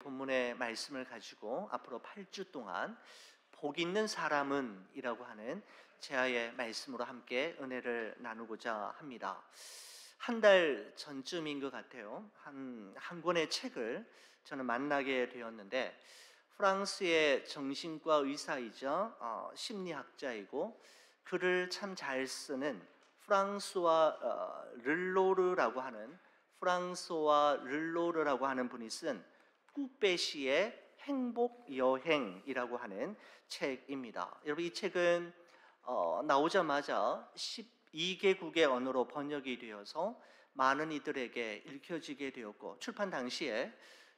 본문의 말씀을 가지고 앞으로 8주 동안 복 있는 사람은 이라고 하는 제아의 말씀으로 함께 은혜를 나누고자 합니다. 한 달 전쯤인 것 같아요. 한 권의 책을 저는 만나게 되었는데, 프랑스의 정신과 의사이자 심리학자이고 글을 참 잘 쓰는 프랑스와 르로르라고 하는 분이 쓴 꾸베시의 행복 여행이라고 하는 책입니다. 여러분, 이 책은 나오자마자 12개국의 언어로 번역이 되어서 많은 이들에게 읽혀지게 되었고, 출판 당시에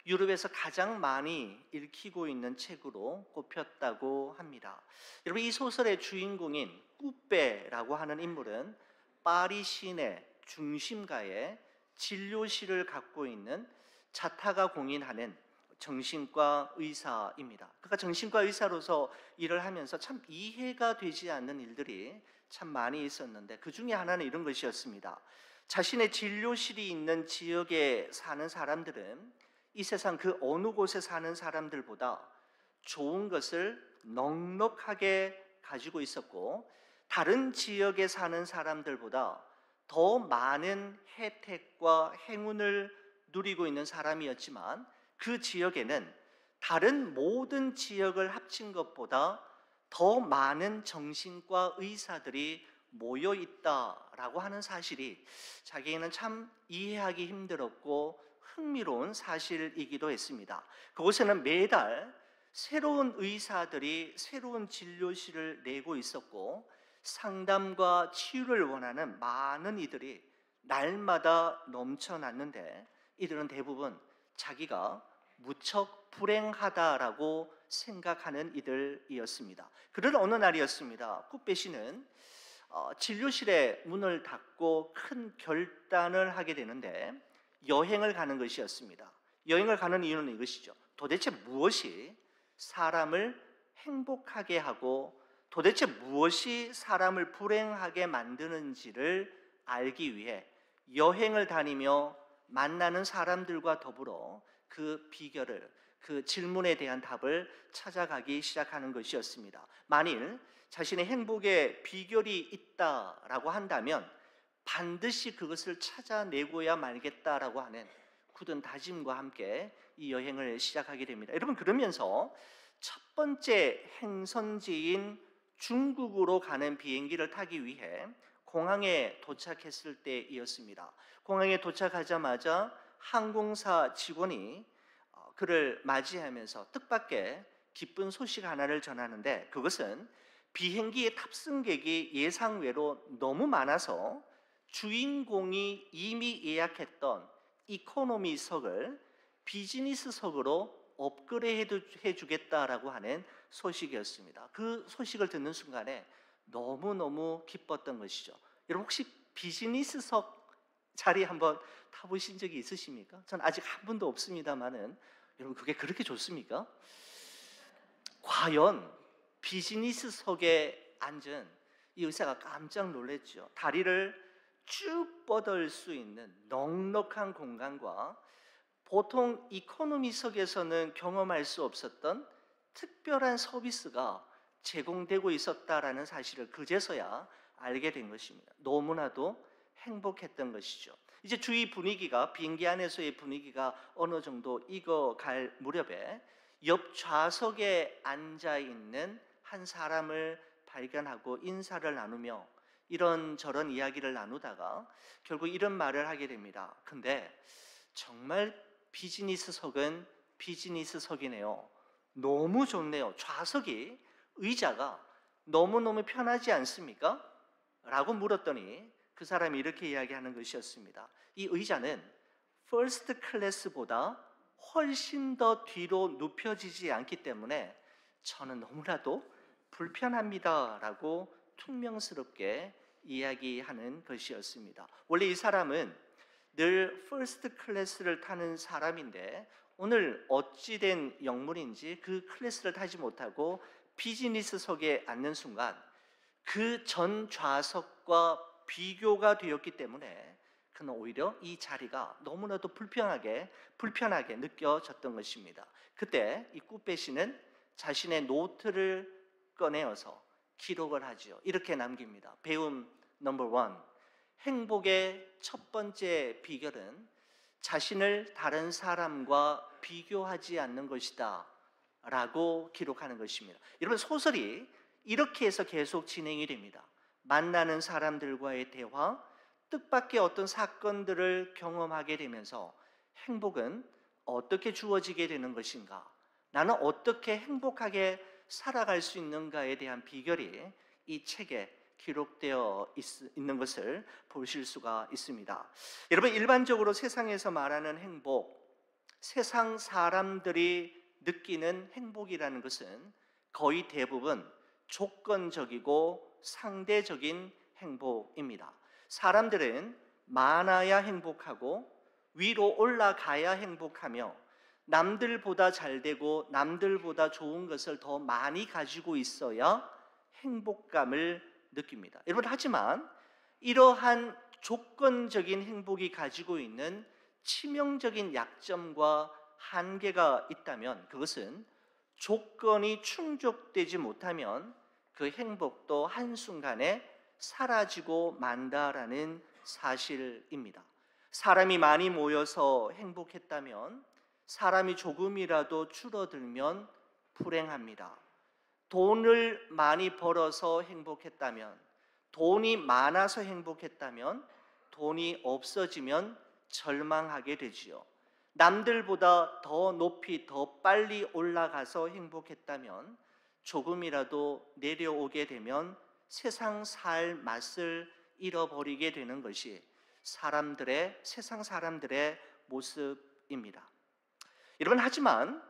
유럽에서 가장 많이 읽히고 있는 책으로 꼽혔다고 합니다. 여러분, 이 소설의 주인공인 꾸베라고 하는 인물은 파리 시내 중심가에 진료실을 갖고 있는 자타가 공인하는 정신과 의사입니다. 그가 정신과 의사로서 일을 하면서 참 이해가 되지 않는 일들이 참 많이 있었는데, 그 중에 하나는 이런 것이었습니다. 자신의 진료실이 있는 지역에 사는 사람들은 이 세상 그 어느 곳에 사는 사람들보다 좋은 것을 넉넉하게 가지고 있었고, 다른 지역에 사는 사람들보다 더 많은 혜택과 행운을 누리고 있는 사람이었지만, 그 지역에는 다른 모든 지역을 합친 것보다 더 많은 정신과 의사들이 모여 있다라고 하는 사실이 자기에게는 참 이해하기 힘들었고 흥미로운 사실이기도 했습니다. 그곳에는 매달 새로운 의사들이 새로운 진료실을 내고 있었고, 상담과 치유를 원하는 많은 이들이 날마다 넘쳐났는데, 이들은 대부분 자기가 무척 불행하다라고 생각하는 이들이었습니다. 그런 어느 날이었습니다. 꾸베 씨는 진료실의 문을 닫고 큰 결단을 하게 되는데, 여행을 가는 것이었습니다. 여행을 가는 이유는 이것이죠. 도대체 무엇이 사람을 행복하게 하고 도대체 무엇이 사람을 불행하게 만드는지를 알기 위해 여행을 다니며 만나는 사람들과 더불어 그 비결을, 그 질문에 대한 답을 찾아가기 시작하는 것이었습니다. 만일 자신의 행복의 비결이 있다라고 한다면 반드시 그것을 찾아내고야 말겠다라고 하는 굳은 다짐과 함께 이 여행을 시작하게 됩니다. 여러분, 그러면서 첫 번째 행선지인 중국으로 가는 비행기를 타기 위해 공항에 도착했을 때이었습니다. 공항에 도착하자마자 항공사 직원이 그를 맞이하면서 뜻밖의 기쁜 소식 하나를 전하는데, 그것은 비행기의 탑승객이 예상외로 너무 많아서 주인공이 이미 예약했던 이코노미석을 비즈니스석으로 업그레이드 해주겠다라고 하는 소식이었습니다. 그 소식을 듣는 순간에 너무너무 기뻤던 것이죠. 여러분, 혹시 비즈니스석 자리 한번 타보신 적이 있으십니까? 전 아직 한 번도 없습니다만은, 여러분, 그게 그렇게 좋습니까? 과연 비즈니스석에 앉은 이 의사가 깜짝 놀랐죠. 다리를 쭉 뻗을 수 있는 넉넉한 공간과 보통 이코노미석에서는 경험할 수 없었던 특별한 서비스가 제공되고 있었다라는 사실을 그제서야 알게 된 것입니다. 너무나도 행복했던 것이죠. 이제 주위 분위기가, 비행기 안에서의 분위기가 어느 정도 익어갈 무렵에 옆 좌석에 앉아있는 한 사람을 발견하고 인사를 나누며 이런저런 이야기를 나누다가 결국 이런 말을 하게 됩니다. 근데 정말 비즈니스석은 비즈니스석이네요. 너무 좋네요. 좌석이, 의자가 너무너무 편하지 않습니까? 라고 물었더니 그 사람이 이렇게 이야기하는 것이었습니다. 이 의자는 퍼스트 클래스보다 훨씬 더 뒤로 눕혀지지 않기 때문에 저는 너무나도 불편합니다 라고 퉁명스럽게 이야기하는 것이었습니다. 원래 이 사람은 늘 퍼스트 클래스를 타는 사람인데, 오늘 어찌된 영문인지 그 클래스를 타지 못하고 비즈니스석에 앉는 순간 그 전 좌석과 비교가 되었기 때문에 그는 오히려 이 자리가 너무나도 불편하게 느껴졌던 것입니다. 그때 이 꾸빼시는 자신의 노트를 꺼내어서 기록을 하지요. 이렇게 남깁니다. 배움 넘버 원, 행복의 첫 번째 비결은 자신을 다른 사람과 비교하지 않는 것이다 라고 기록하는 것입니다. 여러분, 소설이 이렇게 해서 계속 진행이 됩니다. 만나는 사람들과의 대화, 뜻밖의 어떤 사건들을 경험하게 되면서 행복은 어떻게 주어지게 되는 것인가, 나는 어떻게 행복하게 살아갈 수 있는가에 대한 비결이 이 책에 기록되어 있는 것을 보실 수가 있습니다. 여러분, 일반적으로 세상에서 말하는 행복, 세상 사람들이 느끼는 행복이라는 것은 거의 대부분 조건적이고 상대적인 행복입니다. 사람들은 많아야 행복하고 위로 올라가야 행복하며 남들보다 잘되고 남들보다 좋은 것을 더 많이 가지고 있어야 행복감을 느낍니다. 여러분, 하지만 이러한 조건적인 행복이 가지고 있는 치명적인 약점과 한계가 있다면 그것은 조건이 충족되지 못하면 그 행복도 한순간에 사라지고 만다라는 사실입니다. 사람이 많이 모여서 행복했다면 사람이 조금이라도 줄어들면 불행합니다. 돈을 많이 벌어서 행복했다면, 돈이 많아서 행복했다면 돈이 없어지면 절망하게 되지요. 남들보다 더 높이 더 빨리 올라가서 행복했다면 조금이라도 내려오게 되면 세상 살 맛을 잃어버리게 되는 것이 세상 사람들의 모습입니다. 여러분, 하지만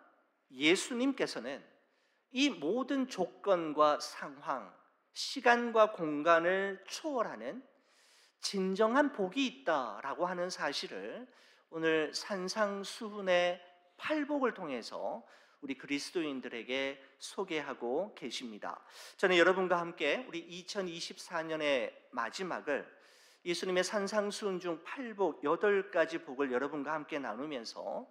예수님께서는 이 모든 조건과 상황, 시간과 공간을 초월하는 진정한 복이 있다라고 하는 사실을 오늘 산상수훈의 팔복을 통해서 우리 그리스도인들에게 소개하고 계십니다. 저는 여러분과 함께 우리 2024년의 마지막을 예수님의 산상수훈 중 팔복 8가지 복을 여러분과 함께 나누면서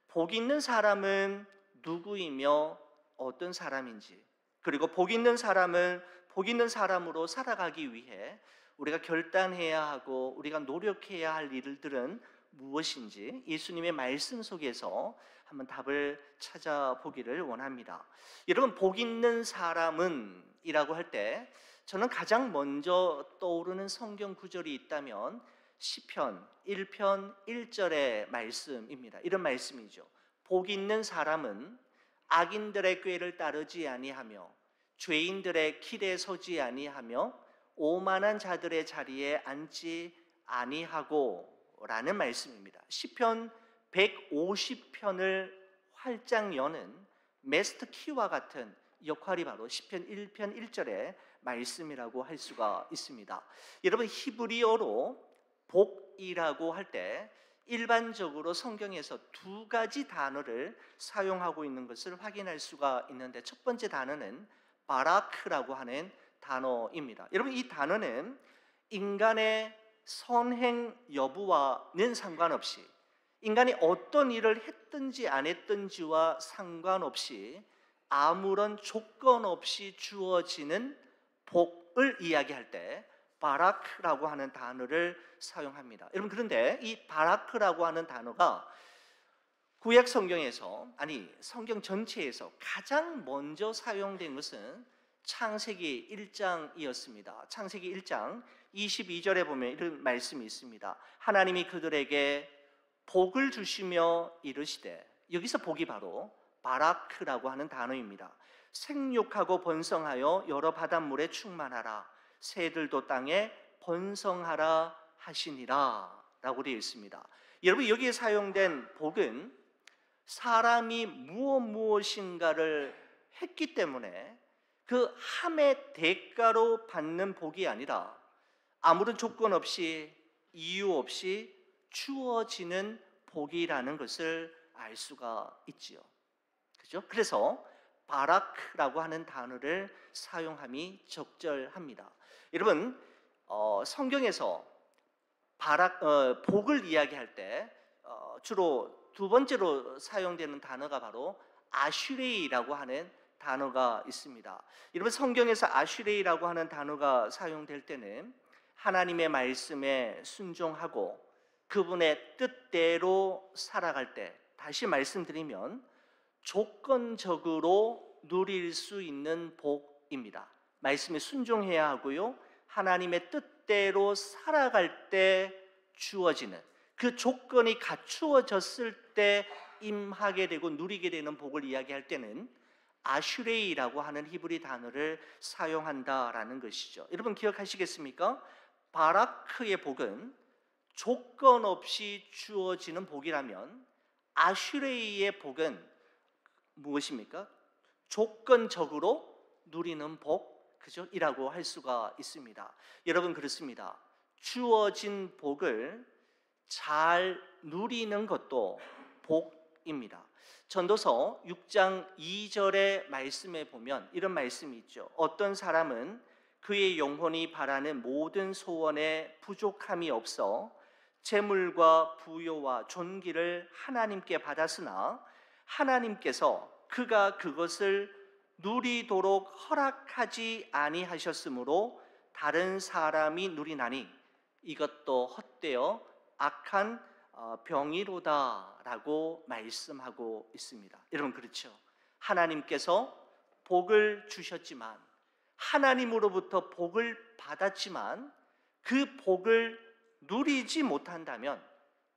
복 있는 사람은 누구이며 어떤 사람인지, 그리고 복 있는 사람은 복 있는 사람으로 살아가기 위해 우리가 결단해야 하고 우리가 노력해야 할 일들은 무엇인지 예수님의 말씀 속에서 한번 답을 찾아보기를 원합니다. 여러분, 복 있는 사람은 이라고 할 때 저는 가장 먼저 떠오르는 성경 구절이 있다면 시편 1편 1절의 말씀입니다. 이런 말씀이죠. 복 있는 사람은 악인들의 꾀를 따르지 아니하며 죄인들의 길에 서지 아니하며 오만한 자들의 자리에 앉지 아니하고 라는 말씀입니다. 시편 150편을 활짝 여는 마스터 키와 같은 역할이 바로 시편 1편 1절의 말씀이라고 할 수가 있습니다. 여러분, 히브리어로 복이라고 할 때 일반적으로 성경에서 2가지 단어를 사용하고 있는 것을 확인할 수가 있는데, 첫 번째 단어는 바라크라고 하는 단어입니다. 여러분, 이 단어는 인간의 선행 여부와는 상관없이, 인간이 어떤 일을 했든지 안 했든지와 상관없이 아무런 조건 없이 주어지는 복을 이야기할 때 바라크라고 하는 단어를 사용합니다. 여러분, 그런데 이 바라크라고 하는 단어가 구약 성경에서, 아니 성경 전체에서 가장 먼저 사용된 것은 창세기 1장이었습니다. 창세기 1장 22절에 보면 이런 말씀이 있습니다. 하나님이 그들에게 복을 주시며 이르시되, 여기서 복이 바로 바라크라고 하는 단어입니다. 생육하고 번성하여 여러 바닷물에 충만하라, 새들도 땅에 번성하라 하시니라 라고 되어 있습니다. 여러분, 여기에 사용된 복은 사람이 무엇인가를 했기 때문에 그 함의 대가로 받는 복이 아니라 아무런 조건 없이 이유 없이 주어지는 복이라는 것을 알 수가 있지요. 그죠? 그래서 바라크라고 하는 단어를 사용함이 적절합니다. 여러분, 성경에서 복을 이야기할 때 주로 두 번째로 사용되는 단어가 바로 아슈레이라고 하는 단어가 있습니다. 여러분, 성경에서 아슈레이라고 하는 단어가 사용될 때는 하나님의 말씀에 순종하고 그분의 뜻대로 살아갈 때, 다시 말씀드리면 조건적으로 누릴 수 있는 복입니다. 말씀에 순종해야 하고요, 하나님의 뜻대로 살아갈 때 주어지는, 그 조건이 갖추어졌을 때 임하게 되고 누리게 되는 복을 이야기할 때는 아슈레이라고 하는 히브리 단어를 사용한다라는 것이죠. 여러분 기억하시겠습니까? 바라크의 복은 조건 없이 주어지는 복이라면 아슈레이의 복은 무엇입니까? 조건적으로 누리는 복, 그죠? 이라고 할 수가 있습니다. 여러분, 그렇습니다. 주어진 복을 잘 누리는 것도 복입니다. 전도서 6장 2절의 말씀에 보면 이런 말씀이 있죠. 어떤 사람은 그의 영혼이 바라는 모든 소원에 부족함이 없어 재물과 부요와 존귀를 하나님께 받았으나 하나님께서 그가 그것을 누리도록 허락하지 아니하셨으므로 다른 사람이 누리나니 이것도 헛되어 악한 병이로다라고 말씀하고 있습니다. 여러분, 그렇죠? 하나님께서 복을 주셨지만, 하나님으로부터 복을 받았지만 그 복을 누리지 못한다면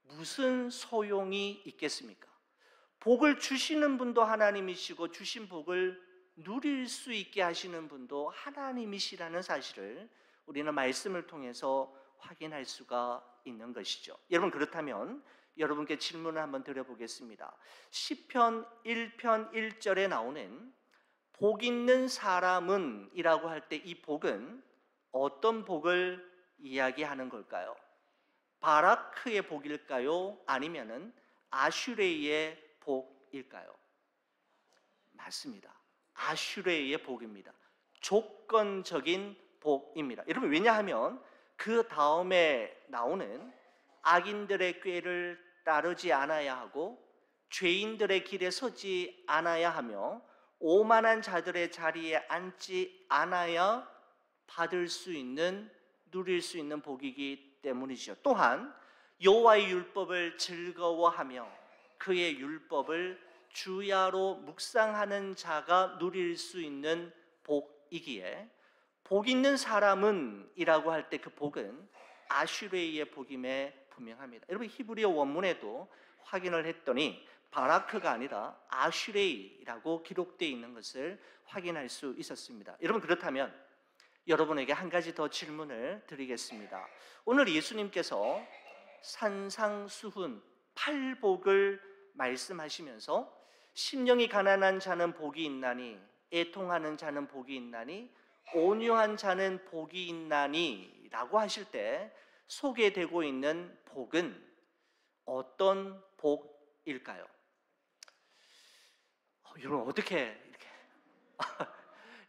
무슨 소용이 있겠습니까? 복을 주시는 분도 하나님이시고 주신 복을 누릴 수 있게 하시는 분도 하나님이시라는 사실을 우리는 말씀을 통해서 확인할 수가 있는 것이죠. 여러분, 그렇다면 여러분께 질문을 한번 드려보겠습니다. 시편 1편 1절에 나오는 복 있는 사람은 이라고 할 때 이 복은 어떤 복을 이야기하는 걸까요? 바라크의 복일까요? 아니면은 아슈레이의 복일까요? 맞습니다. 아슈레이의 복입니다. 조건적인 복입니다. 여러분, 왜냐하면 그 다음에 나오는 악인들의 꾀를 따르지 않아야 하고 죄인들의 길에 서지 않아야 하며 오만한 자들의 자리에 앉지 않아야 받을 수 있는, 누릴 수 있는 복이기 때문이죠. 또한 여호와의 율법을 즐거워하며 그의 율법을 주야로 묵상하는 자가 누릴 수 있는 복이기에 복 있는 사람은 이라고 할 때 그 복은 아슈레이의 복임에 분명합니다. 여러분, 히브리어 원문에도 확인을 했더니 바라크가 아니라 아슈레이라고 기록되어 있는 것을 확인할 수 있었습니다. 여러분, 그렇다면 여러분에게 한 가지 더 질문을 드리겠습니다. 오늘 예수님께서 산상수훈 8복을 말씀하시면서 심령이 가난한 자는 복이 있나니, 애통하는 자는 복이 있나니, 온유한 자는 복이 있나니 라고 하실 때 소개되고 있는 복은 어떤 복일까요? 여러분, 어떻게 이렇게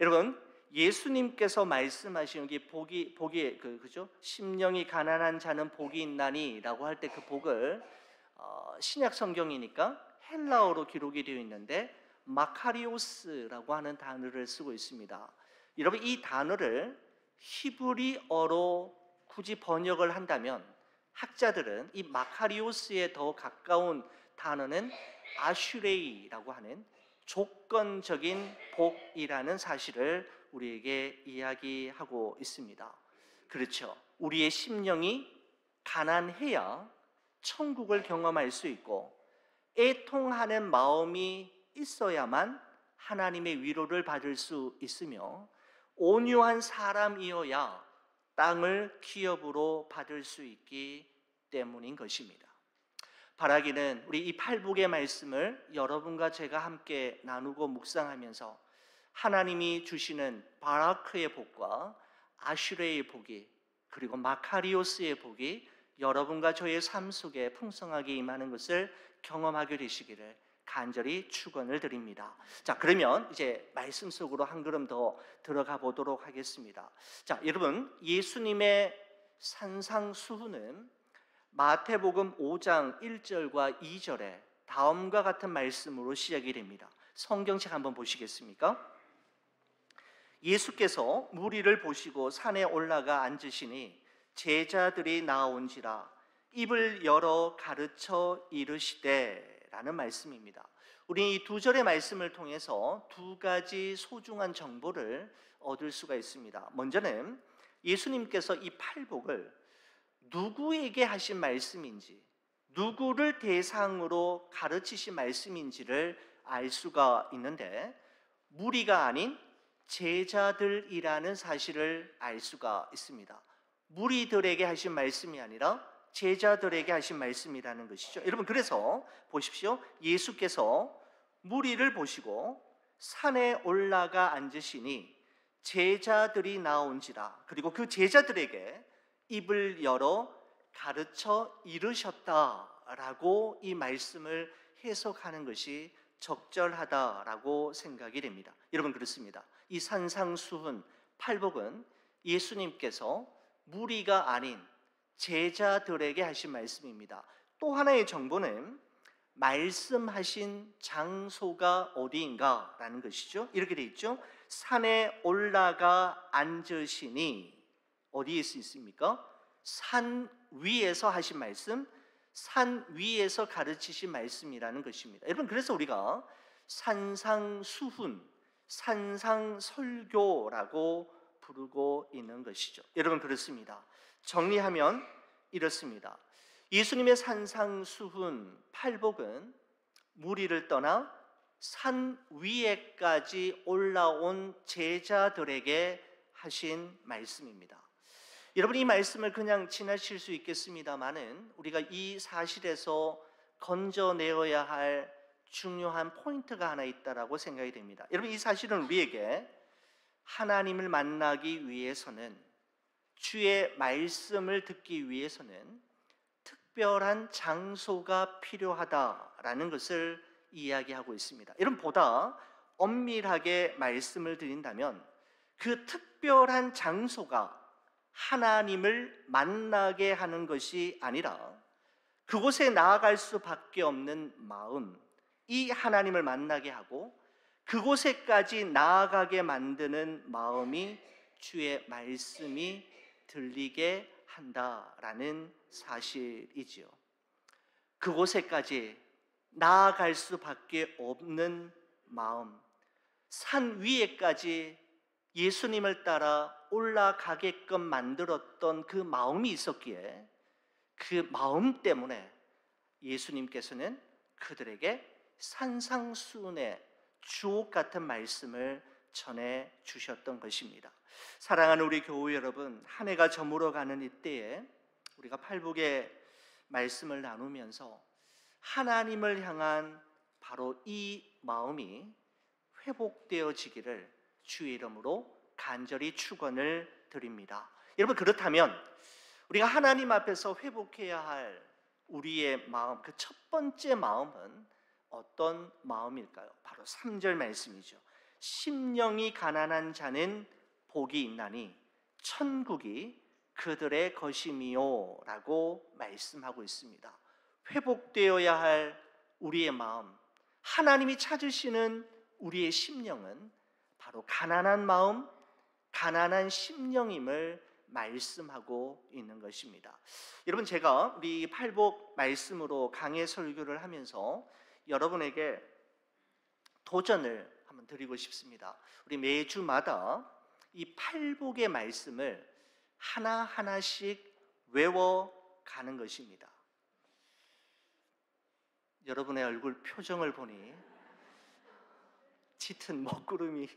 여러분, 예수님께서 말씀하신 게 복이 그죠? 심령이 가난한 자는 복이 있나니라고 할 때 그 복을 신약 성경이니까 헬라어로 기록이 되어 있는데 마카리오스라고 하는 단어를 쓰고 있습니다. 여러분, 이 단어를 히브리어로 굳이 번역을 한다면 학자들은 이 마카리오스에 더 가까운 단어는 아슈레이라고 하는 조건적인 복이라는 사실을 우리에게 이야기하고 있습니다. 그렇죠. 우리의 심령이 가난해야 천국을 경험할 수 있고 애통하는 마음이 있어야만 하나님의 위로를 받을 수 있으며 온유한 사람이어야 땅을 기업으로 받을 수 있기 때문인 것입니다. 바라기는 우리 이 팔복의 말씀을 여러분과 제가 함께 나누고 묵상하면서 하나님이 주시는 바라크의 복과 아슈레의 복이, 그리고 마카리오스의 복이 여러분과 저의 삶 속에 풍성하게 임하는 것을 경험하게 되시기를 간절히 축원을 드립니다. 자, 그러면 이제 말씀 속으로 한 걸음 더 들어가 보도록 하겠습니다. 자, 여러분, 예수님의 산상수훈은 마태복음 5장 1절과 2절에 다음과 같은 말씀으로 시작이 됩니다. 성경책 한번 보시겠습니까? 예수께서 무리를 보시고 산에 올라가 앉으시니 제자들이 나온지라 입을 열어 가르쳐 이르시되 라는 말씀입니다. 우리 이 두 절의 말씀을 통해서 두 가지 소중한 정보를 얻을 수가 있습니다. 먼저는 예수님께서 이 팔복을 누구에게 하신 말씀인지, 누구를 대상으로 가르치신 말씀인지를 알 수가 있는데, 무리가 아닌 제자들이라는 사실을 알 수가 있습니다. 무리들에게 하신 말씀이 아니라 제자들에게 하신 말씀이라는 것이죠. 여러분, 그래서 보십시오. 예수께서 무리를 보시고 산에 올라가 앉으시니 제자들이 나온지라, 그리고 그 제자들에게 입을 열어 가르쳐 이르셨다라고 이 말씀을 해석하는 것이 적절하다라고 생각이 됩니다. 여러분, 그렇습니다. 이 산상수훈 팔복은 예수님께서 무리가 아닌 제자들에게 하신 말씀입니다. 또 하나의 정보는 말씀하신 장소가 어디인가라는 것이죠. 이렇게 돼 있죠. 산에 올라가 앉으시니 어디에 있습니까? 산 위에서 하신 말씀, 산 위에서 가르치신 말씀이라는 것입니다. 여러분, 그래서 우리가 산상수훈, 산상설교라고 부르고 있는 것이죠. 여러분, 그렇습니다. 정리하면 이렇습니다. 예수님의 산상수훈 팔복은 무리를 떠나 산 위에까지 올라온 제자들에게 하신 말씀입니다. 여러분, 이 말씀을 그냥 지나칠 수 있겠습니다만은 우리가 이 사실에서 건져내어야 할 중요한 포인트가 하나 있다라고 생각이 됩니다. 여러분, 이 사실은 우리에게 하나님을 만나기 위해서는, 주의 말씀을 듣기 위해서는 특별한 장소가 필요하다라는 것을 이야기하고 있습니다. 여러분, 보다 엄밀하게 말씀을 드린다면 그 특별한 장소가 하나님을 만나게 하는 것이 아니라 그곳에 나아갈 수밖에 없는 마음, 이 하나님을 만나게 하고 그곳에까지 나아가게 만드는 마음이 주의 말씀이 들리게 한다라는 사실이지요. 그곳에까지 나아갈 수밖에 없는 마음, 산 위에까지 예수님을 따라 올라가게끔 만들었던 그 마음이 있었기에 그 마음 때문에 예수님께서는 그들에게 산상수훈의 주옥 같은 말씀을 전해 주셨던 것입니다. 사랑하는 우리 교우 여러분, 한 해가 저물어가는 이때에 우리가 팔복의 말씀을 나누면서 하나님을 향한 바로 이 마음이 회복되어지기를 주의 이름으로 간절히 축원을 드립니다. 여러분, 그렇다면 우리가 하나님 앞에서 회복해야 할 우리의 마음, 그 첫 번째 마음은 어떤 마음일까요? 바로 3절 말씀이죠. 심령이 가난한 자는 복이 있나니 천국이 그들의 것임이요 라고 말씀하고 있습니다. 회복되어야 할 우리의 마음, 하나님이 찾으시는 우리의 심령은 바로 가난한 마음, 가난한 심령임을 말씀하고 있는 것입니다. 여러분, 제가 우리 팔복 말씀으로 강해 설교를 하면서 여러분에게 도전을 한번 드리고 싶습니다. 우리 매주마다 이 팔복의 말씀을 하나하나씩 외워가는 것입니다. 여러분의 얼굴 표정을 보니 짙은 먹구름이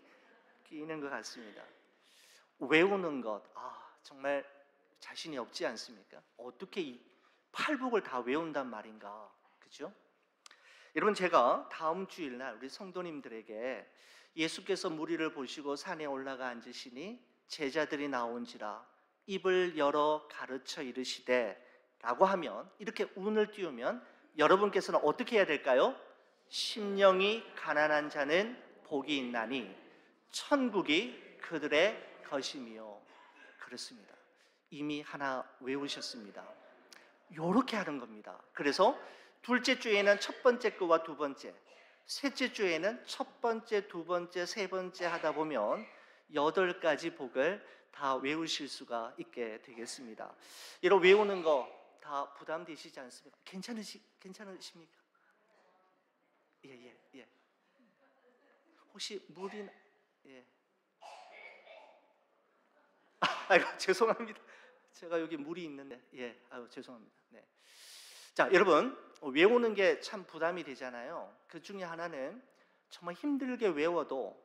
끼는 것 같습니다. 외우는 것, 정말 자신이 없지 않습니까? 어떻게 이 팔복을 다 외운단 말인가, 그죠? 여러분, 제가 다음 주일날 우리 성도님들에게 예수께서 무리를 보시고 산에 올라가 앉으시니 제자들이 나온지라 입을 열어 가르쳐 이르시되 라고 하면, 이렇게 운을 띄우면 여러분께서는 어떻게 해야 될까요? 심령이 가난한 자는 복이 있나니 천국이 그들의 것임이요. 그렇습니다. 이미 하나 외우셨습니다. 요렇게 하는 겁니다. 그래서 둘째 주에는 첫 번째 거와 두 번째, 셋째 주에는 첫 번째, 두 번째, 세 번째 하다 보면 8가지 복을 다 외우실 수가 있게 되겠습니다. 여러분 외우는 거 다 부담되시지 않습니까? 괜찮으십니까? 예. 혹시 물이나 예. 아이고 죄송합니다. 제가 여기 물이 있는데 아유 죄송합니다. 네. 자, 여러분 외우는 게 참 부담이 되잖아요. 그 중에 하나는 정말 힘들게 외워도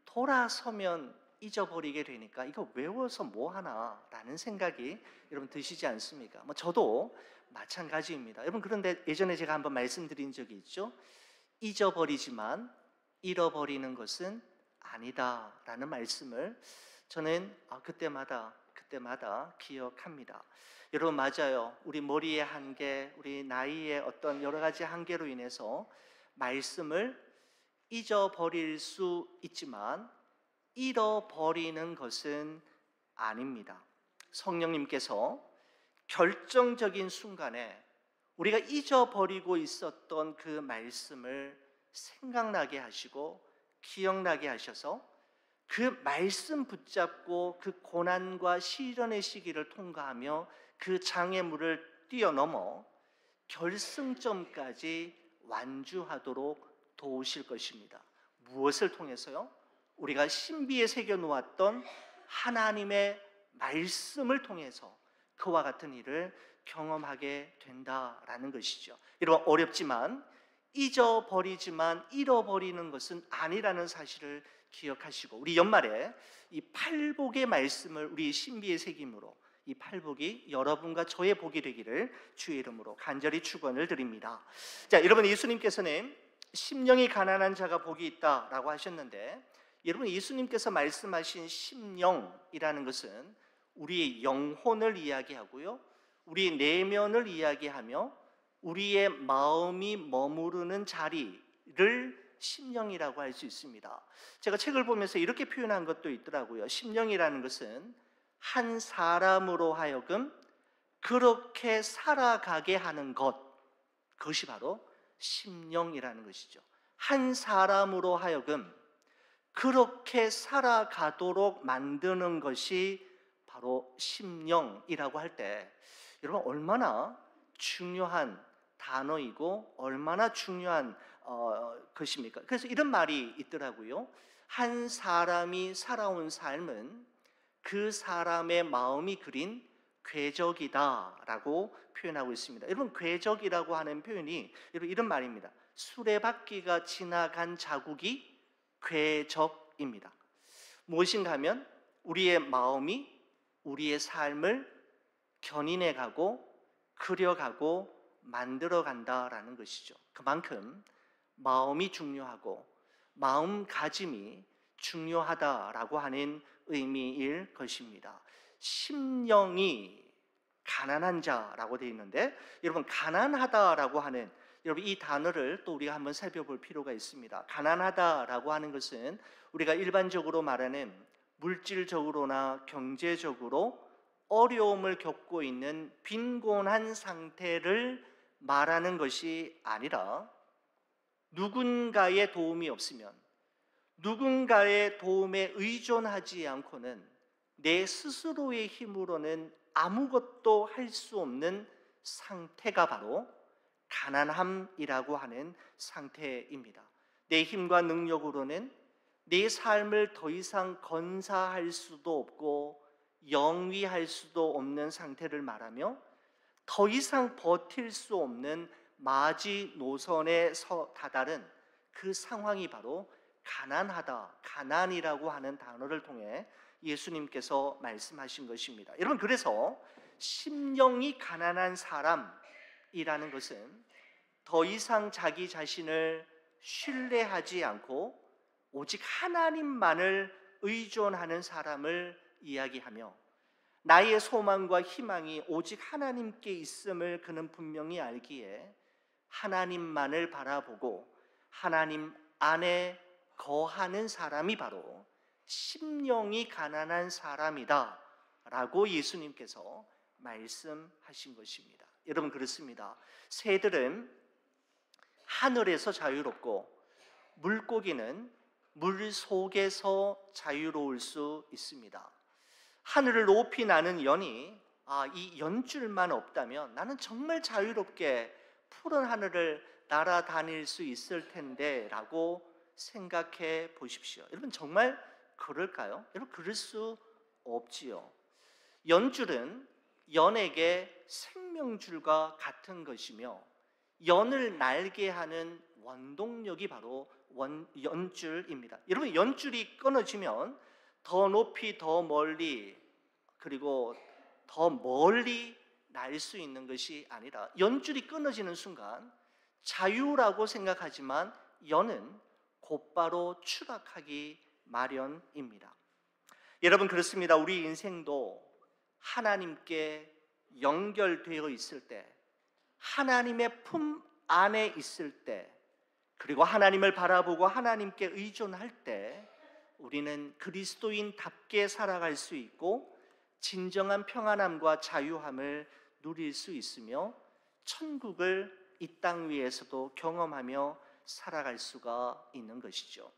돌아서면 잊어버리게 되니까 이거 외워서 뭐 하나 라는 생각이 여러분 드시지 않습니까? 뭐 저도 마찬가지입니다. 여러분 그런데 예전에 제가 한번 말씀드린 적이 있죠. 잊어버리지만 잃어버리는 것은 아니다라는 말씀을 저는 그때마다 기억합니다. 여러분 맞아요. 우리 머리의 한계, 우리 나이의 어떤 여러 가지 한계로 인해서 말씀을 잊어버릴 수 있지만 잃어버리는 것은 아닙니다. 성령님께서 결정적인 순간에 우리가 잊어버리고 있었던 그 말씀을 생각나게 하시고 기억나게 하셔서 그 말씀 붙잡고 그 고난과 시련의 시기를 통과하며 그 장애물을 뛰어넘어 결승점까지 완주하도록 도우실 것입니다. 무엇을 통해서요? 우리가 신비에 새겨놓았던 하나님의 말씀을 통해서 그와 같은 일을 경험하게 된다라는 것이죠. 여러분 어렵지만 잊어버리지만 잃어버리는 것은 아니라는 사실을 기억하시고 우리 연말에 이 팔복의 말씀을 우리 신비의 새김으로 이 팔복이 여러분과 저의 복이 되기를 주의 이름으로 간절히 축원을 드립니다. 자, 여러분 예수님께서는 심령이 가난한 자가 복이 있다라고 하셨는데 여러분 예수님께서 말씀하신 심령이라는 것은 우리의 영혼을 이야기하고요, 우리의 내면을 이야기하며 우리의 마음이 머무르는 자리를 심령이라고 할 수 있습니다. 제가 책을 보면서 이렇게 표현한 것도 있더라고요. 심령이라는 것은 한 사람으로 하여금 그렇게 살아가게 하는 것, 그것이 바로 심령이라는 것이죠. 한 사람으로 하여금 그렇게 살아가도록 만드는 것이 바로 심령이라고 할 때 여러분 얼마나 중요한 단어이고 얼마나 중요한 것입니까? 그래서 이런 말이 있더라고요. 한 사람이 살아온 삶은 그 사람의 마음이 그린 궤적이다라고 표현하고 있습니다. 여러분 궤적이라고 하는 표현이 여러분 이런 말입니다. 수레바퀴가 지나간 자국이 궤적입니다. 무엇인가 하면 우리의 마음이 우리의 삶을 견인해가고 그려가고 만들어간다라는 것이죠. 그만큼 마음이 중요하고 마음가짐이 중요하다라고 하는 의미일 것입니다. 심령이 가난한 자라고 되어 있는데 여러분 가난하다라고 하는 여러분 이 단어를 또 우리가 한번 살펴볼 필요가 있습니다. 가난하다라고 하는 것은 우리가 일반적으로 말하는 물질적으로나 경제적으로 어려움을 겪고 있는 빈곤한 상태를 말하는 것이 아니라 누군가의 도움이 없으면 누군가의 도움에 의존하지 않고는 내 스스로의 힘으로는 아무것도 할 수 없는 상태가 바로 가난함이라고 하는 상태입니다. 내 힘과 능력으로는 내 삶을 더 이상 건사할 수도 없고 영위할 수도 없는 상태를 말하며 더 이상 버틸 수 없는 마지노선에 다다른 그 상황이 바로 가난하다, 가난이라고 하는 단어를 통해 예수님께서 말씀하신 것입니다. 여러분 그래서 심령이 가난한 사람이라는 것은 더 이상 자기 자신을 신뢰하지 않고 오직 하나님만을 의존하는 사람을 이야기하며 나의 소망과 희망이 오직 하나님께 있음을 그는 분명히 알기에 하나님만을 바라보고 하나님 안에 거하는 사람이 바로 심령이 가난한 사람이다 라고 예수님께서 말씀하신 것입니다. 여러분 그렇습니다. 새들은 하늘에서 자유롭고 물고기는 물 속에서 자유로울 수 있습니다. 하늘을 높이 나는 연이 이 연줄만 없다면 나는 정말 자유롭게 푸른 하늘을 날아다닐 수 있을 텐데 라고 생각해 보십시오. 여러분 정말 그럴까요? 여러분 그럴 수 없지요. 연줄은 연에게 생명줄과 같은 것이며 연을 날게 하는 원동력이 바로 연줄입니다. 여러분 연줄이 끊어지면 더 높이 더 멀리 그리고 더 멀리 날 수 있는 것이 아니라 연줄이 끊어지는 순간 자유라고 생각하지만 연은 곧바로 추락하기 마련입니다. 여러분 그렇습니다. 우리 인생도 하나님께 연결되어 있을 때, 하나님의 품 안에 있을 때, 그리고 하나님을 바라보고 하나님께 의존할 때 우리는 그리스도인답게 살아갈 수 있고 진정한 평안함과 자유함을 누릴 수 있으며 천국을 이 땅 위에서도 경험하며 살아갈 수가 있는 것이죠.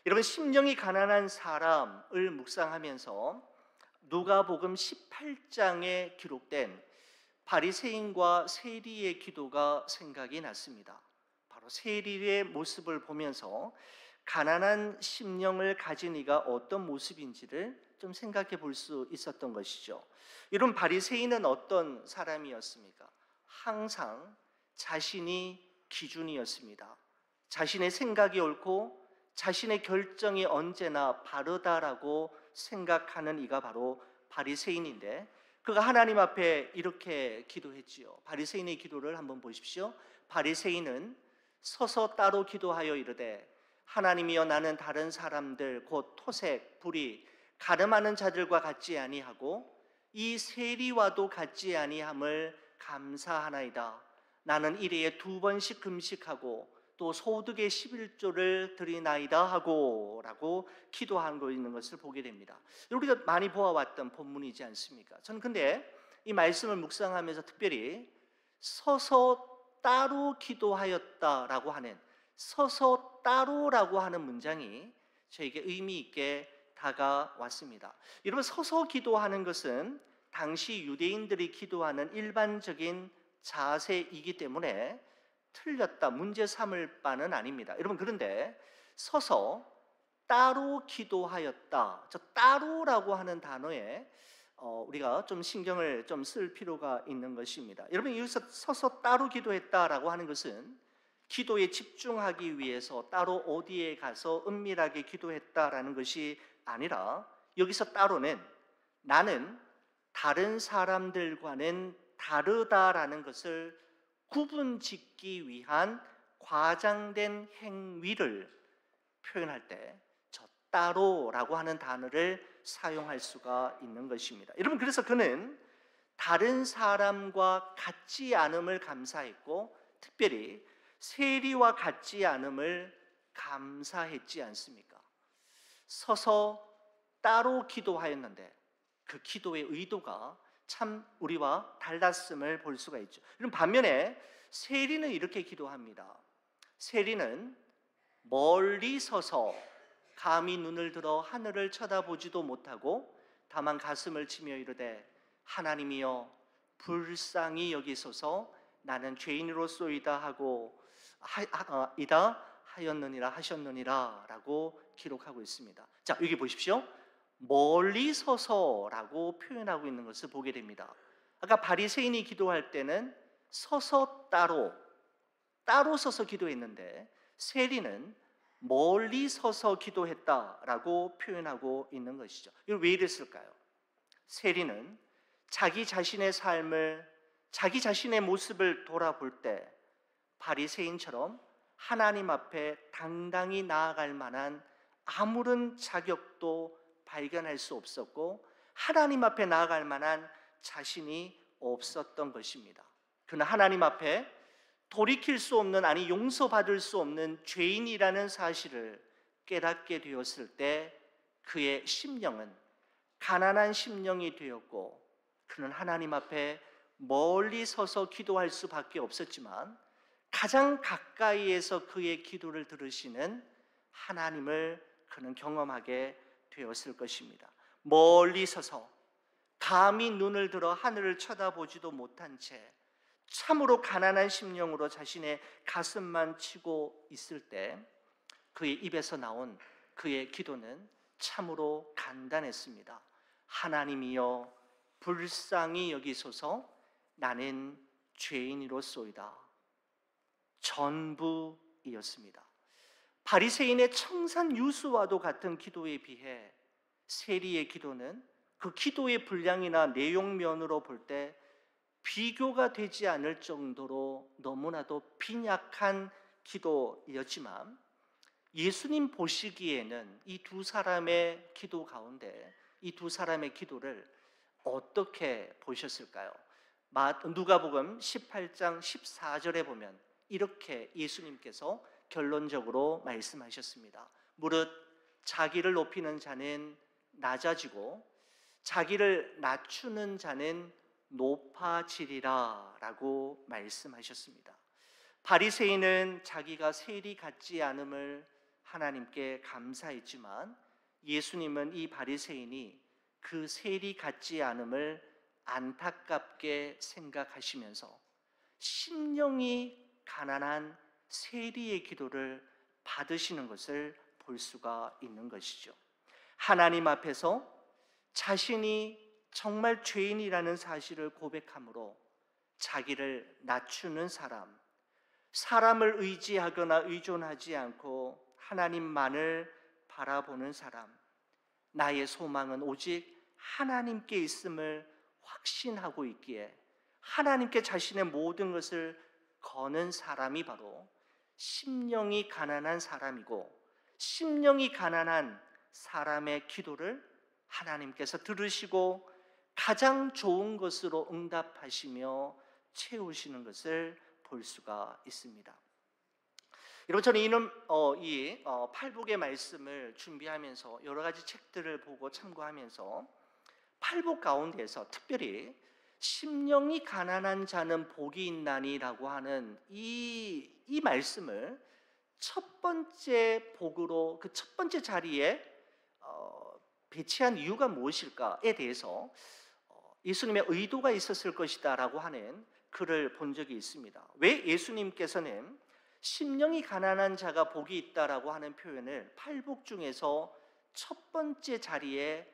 여러분 심령이 가난한 사람을 묵상하면서 누가복음 18장에 기록된 바리새인과 세리의 기도가 생각이 났습니다. 바로 세리의 모습을 보면서 가난한 심령을 가진 이가 어떤 모습인지를 좀 생각해 볼 수 있었던 것이죠. 이런 바리새인은 어떤 사람이었습니까? 항상 자신이 기준이었습니다. 자신의 생각이 옳고 자신의 결정이 언제나 바르다라고 생각하는 이가 바로 바리새인인데 그가 하나님 앞에 이렇게 기도했지요. 바리새인의 기도를 한번 보십시오. 바리새인은 서서 따로 기도하여 이르되 하나님이여 나는 다른 사람들 곧 토색, 불의, 가늠하는 자들과 같지 아니하고 이 세리와도 같지 아니함을 감사하나이다. 나는 일해에 2번씩 금식하고 또 소득의 11조를 드리나이다 하고 라고 기도하고 있는 것을 보게 됩니다. 우리가 많이 보아왔던 본문이지 않습니까? 저는 근데 이 말씀을 묵상하면서 특별히 서서 따로 기도하였다라고 하는 서서 따로라고 하는 문장이 저에게 의미 있게 다가왔습니다. 여러분 서서 기도하는 것은 당시 유대인들이 기도하는 일반적인 자세이기 때문에 틀렸다, 문제 삼을 바는 아닙니다. 여러분 그런데 서서 따로 기도하였다. 저 따로라고 하는 단어에 우리가 좀 신경을 좀 쓸 필요가 있는 것입니다. 여러분 여기서 서서 따로 기도했다라고 하는 것은 기도에 집중하기 위해서 따로 어디에 가서 은밀하게 기도했다라는 것이 아니라 여기서 따로는 나는 다른 사람들과는 다르다라는 것을 구분짓기 위한 과장된 행위를 표현할 때 저 따로라고 하는 단어를 사용할 수가 있는 것입니다. 여러분 그래서 그는 다른 사람과 같지 않음을 감사했고 특별히 세리와 같지 않음을 감사했지 않습니까? 서서 따로 기도하였는데 그 기도의 의도가 참 우리와 달랐음을 볼 수가 있죠. 그럼 반면에 세리는 이렇게 기도합니다. 세리는 멀리 서서 감히 눈을 들어 하늘을 쳐다보지도 못하고 다만 가슴을 치며 이르되 하나님이여 불쌍히 여기소서 나는 죄인으로소이다 하고 이다 하셨느니라 라고 기록하고 있습니다. 자 여기 보십시오. 멀리 서서라고 표현하고 있는 것을 보게 됩니다. 아까 바리새인이 기도할 때는 서서 따로 서서 기도했는데 세리는 멀리 서서 기도했다라고 표현하고 있는 것이죠. 이거 왜 이랬을까요? 세리는 자기 자신의 삶을 자기 자신의 모습을 돌아볼 때 바리새인처럼 하나님 앞에 당당히 나아갈 만한 아무런 자격도 발견할 수 없었고 하나님 앞에 나아갈 만한 자신이 없었던 것입니다. 그는 하나님 앞에 돌이킬 수 없는 아니 용서받을 수 없는 죄인이라는 사실을 깨닫게 되었을 때 그의 심령은 가난한 심령이 되었고 그는 하나님 앞에 멀리 서서 기도할 수밖에 없었지만 가장 가까이에서 그의 기도를 들으시는 하나님을 그는 경험하게 되었을 것입니다. 멀리 서서 감히 눈을 들어 하늘을 쳐다보지도 못한 채 참으로 가난한 심령으로 자신의 가슴만 치고 있을 때 그의 입에서 나온 그의 기도는 참으로 간단했습니다. 하나님이여 불쌍히 여기소서, 나는 죄인이로소이다. 전부이었습니다. 바리새인의 청산 유수와도 같은 기도에 비해 세리의 기도는 그 기도의 분량이나 내용면으로 볼 때 비교가 되지 않을 정도로 너무나도 빈약한 기도였지만 예수님 보시기에는 이 두 사람의 기도 가운데 이 두 사람의 기도를 어떻게 보셨을까요? 누가복음 18장 14절에 보면 이렇게 예수님께서 결론적으로 말씀하셨습니다. 무릇 자기를 높이는 자는 낮아지고 자기를 낮추는 자는 높아지리라 라고 말씀하셨습니다. 바리새인은 자기가 세리 같지 않음을 하나님께 감사했지만 예수님은 이 바리새인이 그 세리 같지 않음을 안타깝게 생각하시면서 심령이 가난한 세리의 기도를 받으시는 것을 볼 수가 있는 것이죠. 하나님 앞에서 자신이 정말 죄인이라는 사실을 고백함으로 자기를 낮추는 사람, 사람을 의지하거나 의존하지 않고 하나님만을 바라보는 사람, 나의 소망은 오직 하나님께 있음을 확신하고 있기에 하나님께 자신의 모든 것을 거는 사람이 바로 심령이 가난한 사람이고, 심령이 가난한 사람의 기도를 하나님께서 들으시고 가장 좋은 것으로 응답하시며 채우시는 것을 볼 수가 있습니다. 여러분, 저는 이 팔복의 말씀을 준비하면서 여러 가지 책들을 보고 참고하면서 팔복 가운데서 특별히 심령이 가난한 자는 복이 있나니라고 하는 이 말씀을 첫 번째 복으로 그 첫 번째 자리에 배치한 이유가 무엇일까에 대해서 예수님의 의도가 있었을 것이다 라고 하는 글을 본 적이 있습니다. 왜 예수님께서는 심령이 가난한 자가 복이 있다라고 하는 표현을 팔복 중에서 첫 번째 자리에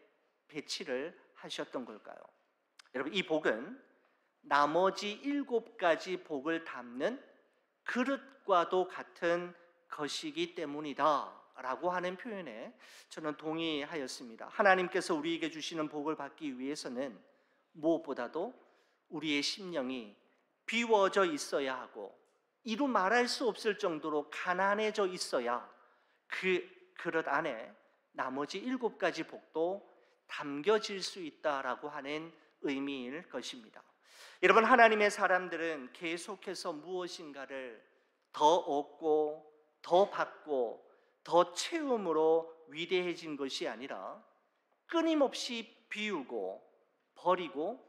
배치를 하셨던 걸까요? 여러분, 이 복은 나머지 7가지 복을 담는 그릇과도 같은 것이기 때문이다 라고 하는 표현에 저는 동의하였습니다. 하나님께서 우리에게 주시는 복을 받기 위해서는 무엇보다도 우리의 심령이 비워져 있어야 하고 이루 말할 수 없을 정도로 가난해져 있어야 그 그릇 안에 나머지 7가지 복도 담겨질 수 있다라고 하는 의미일 것입니다. 여러분, 하나님의 사람들은 계속해서 무엇인가를 더 얻고 더 받고 더 채움으로 위대해진 것이 아니라 끊임없이 비우고 버리고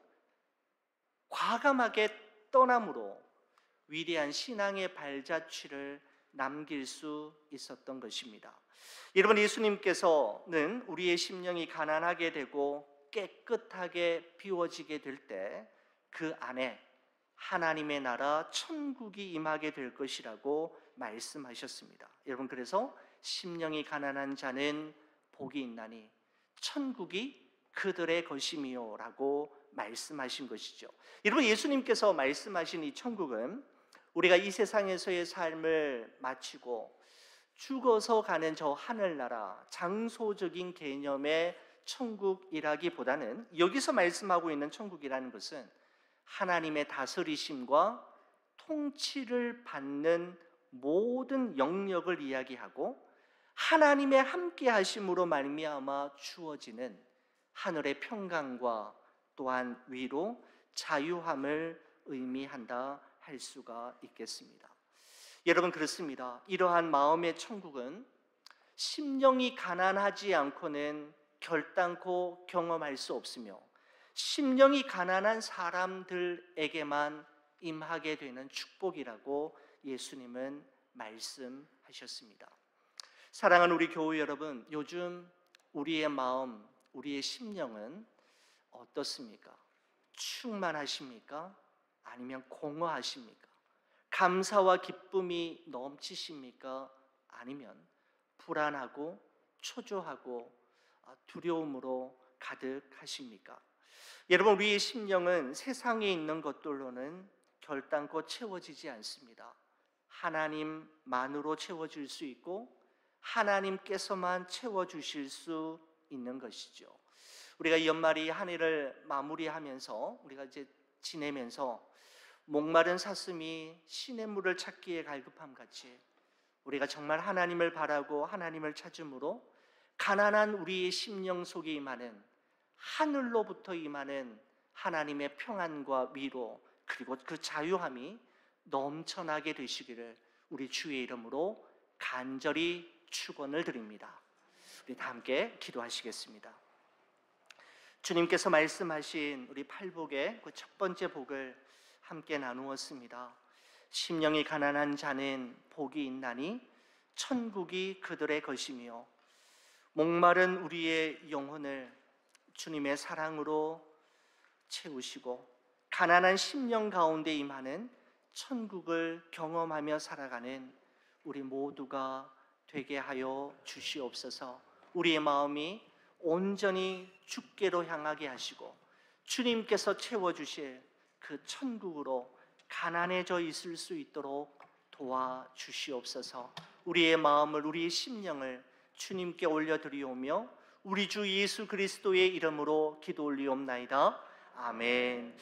과감하게 떠남으로 위대한 신앙의 발자취를 남길 수 있었던 것입니다. 여러분, 예수님께서는 우리의 심령이 가난하게 되고 깨끗하게 비워지게 될 때 그 안에 하나님의 나라 천국이 임하게 될 것이라고 말씀하셨습니다. 여러분, 그래서 심령이 가난한 자는 복이 있나니 천국이 그들의 것이미요 라고 말씀하신 것이죠. 여러분, 예수님께서 말씀하신 이 천국은 우리가 이 세상에서의 삶을 마치고 죽어서 가는 저 하늘나라, 장소적인 개념의 천국이라기보다는 여기서 말씀하고 있는 천국이라는 것은 하나님의 다스리심과 통치를 받는 모든 영역을 이야기하고 하나님의 함께 하심으로 말미암아 주어지는 하늘의 평강과 또한 위로, 자유함을 의미한다 할 수가 있겠습니다. 여러분, 그렇습니다. 이러한 마음의 천국은 심령이 가난하지 않고는 결단코 경험할 수 없으며 심령이 가난한 사람들에게만 임하게 되는 축복이라고 예수님은 말씀하셨습니다. 사랑하는 우리 교우 여러분, 요즘 우리의 마음, 우리의 심령은 어떻습니까? 충만하십니까? 아니면 공허하십니까? 감사와 기쁨이 넘치십니까? 아니면 불안하고 초조하고 두려움으로 가득하십니까? 여러분, 우리의 심령은 세상에 있는 것들로는 결단코 채워지지 않습니다. 하나님만으로 채워질 수 있고 하나님께서만 채워주실 수 있는 것이죠. 우리가 이 연말이 한 해를 마무리하면서 우리가 이제 지내면서 목마른 사슴이 시냇물을 찾기에 갈급함 같이 우리가 정말 하나님을 바라고 하나님을 찾음으로 가난한 우리의 심령 속에 임하는 하늘로부터 임하는 하나님의 평안과 위로 그리고 그 자유함이 넘쳐나게 되시기를 우리 주의 이름으로 간절히 축원을 드립니다. 우리 다 함께 기도하시겠습니다. 주님께서 말씀하신 우리 팔복의 그 첫 번째 복을 함께 나누었습니다. 심령이 가난한 자는 복이 있나니 천국이 그들의 것이며 목마른 우리의 영혼을 주님의 사랑으로 채우시고 가난한 심령 가운데 임하는 천국을 경험하며 살아가는 우리 모두가 되게 하여 주시옵소서. 우리의 마음이 온전히 주께로 향하게 하시고 주님께서 채워주실 그 천국으로 가난해져 있을 수 있도록 도와주시옵소서. 우리의 마음을, 우리의 심령을 주님께 올려드리오며 우리 주 예수 그리스도의 이름으로 기도 올리옵나이다. 아멘.